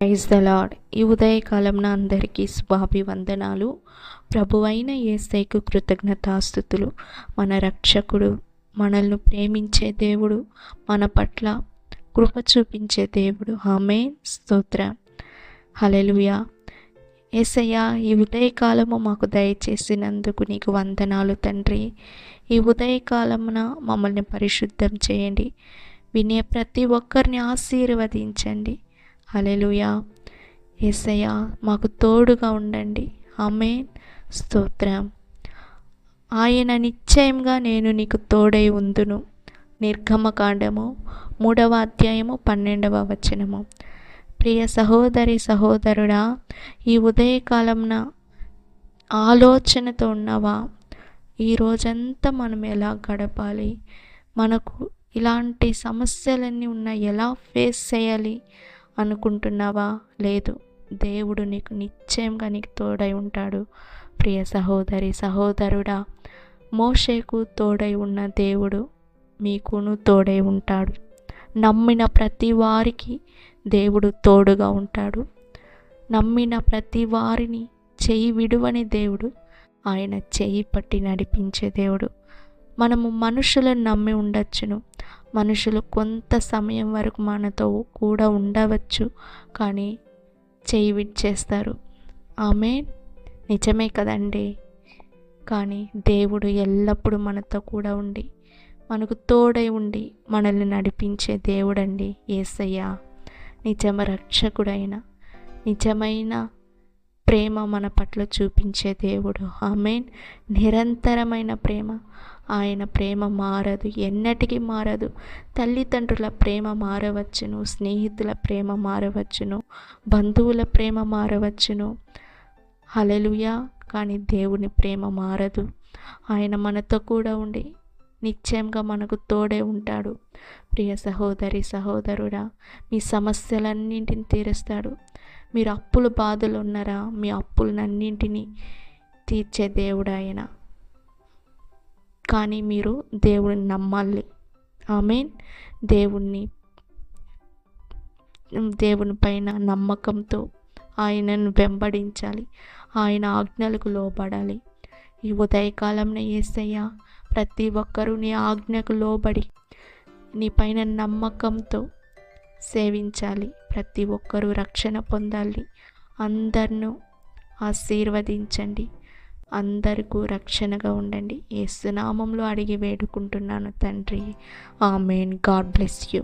Praise the lord. ఈ ఉదయకాలంన అందరికీ శుభాభివందనాలు. ప్రభువైన యేసయ్యకు కృతజ్ఞతాస్తుతులు. మన రక్షకుడు, మనల్ని ప్రేమించే దేవుడు, మన పట్ల కృప చూపించే దేవుడు. ఆమేన్. స్తోత్రం. హల్లెలూయా. యేసయ్యా, ఈ ఉదయకాలము మాకు దయచేసినందుకు నీకు వందనాలు తండ్రి. ఈ ఉదయకాలమున మమ్మల్ని పరిశుద్ధం చేయండి. వినే ప్రతి ఒక్కరిని ఆశీర్వదించండి. హల్లెలూయా. యేసయ్యా, మాకు తోడుగా ఉండండి. ఆమేన్. స్తోత్రం. ఆయన నిశ్చయంగా నేను నీకు తోడై ఉందును. నిర్గమకాండము 3వ అధ్యాయము 12వ వచనము. ప్రియ సహోదరి సహోదరుడా, ఈ ఉదయకాలంన ఆలోచనతో ఉన్నవా? ఈ రోజంతా మనం ఎలా గడపాలి, మనకు ఇలాంటి సమస్యలన్నీ ఉన్నా ఎలా ఫేస్ చేయాలి అనుకుంటున్నావా? లేదు, దేవుడు నీకు నిశ్చయంగా నీకు తోడై ఉంటాడు. ప్రియ సహోదరి సహోదరుడా, మోషేకు తోడై ఉన్న దేవుడు మీకును తోడై ఉంటాడు. నమ్మిన ప్రతి వారికి దేవుడు తోడుగా ఉంటాడు. నమ్మిన ప్రతి వారిని చెయ్యి విడువని దేవుడు, ఆయన చెయ్యి పట్టి నడిపించే దేవుడు. మనము మనుషులను నమ్మి ఉండొచ్చును. మనుషులు కొంత సమయం వరకు మనతో కూడా ఉండవచ్చు, కానీ చెయ్యి విడిచేస్తారు. ఆమేన్. నిజమే కదండి. కానీ దేవుడు ఎల్లప్పుడూ మనతో కూడా ఉండి, మనకు తోడై ఉండి మనల్ని నడిపించే దేవుడండి యేసయ్య. నిజమ రక్షకుడైన, నిజమైన ప్రేమ మన పట్ల చూపించే దేవుడు. ఆమేన్. నిరంతరమైన ప్రేమ. ఆయన ప్రేమ మారదు, ఎన్నటికీ మారదు. తల్లిదండ్రుల ప్రేమ మారవచ్చును, స్నేహితుల ప్రేమ మారవచ్చును, బంధువుల ప్రేమ మారవచ్చును. హల్లెలూయా. కానీ దేవుని ప్రేమ మారదు. ఆయన మనతో కూడా ఉండి నిశ్చయంగా మనకు తోడే ఉంటాడు. ప్రియ సహోదరి సహోదరుడా, మీ సమస్యలన్నింటిని తీరుస్తాడు. మీరు అప్పుల బాధలు ఉన్నారా? మీ అప్పులన్నింటినీ తీర్చే దేవుడు ఆయన. కానీ మీరు దేవుడిని నమ్మాలి. ఆమేన్. దేవుని పైన నమ్మకంతో ఆయనను వెంబడించాలి. ఆయన ఆజ్ఞలకు లోబడాలి. ఈ ఉదయకాలంలో యేసయ్య, ప్రతి ఒక్కరూ నీ ఆజ్ఞకు లోబడి నీ పైన నమ్మకంతో సేవించాలి. ప్రతి ఒక్కరూ రక్షణ పొందాలి. అందరినూ ఆశీర్వదించండి. అందరికీ రక్షణగా ఉండండి. యేసు నామములో అడిగి వేడుకుంటున్నాను తండ్రి. ఆమేన్. God bless you.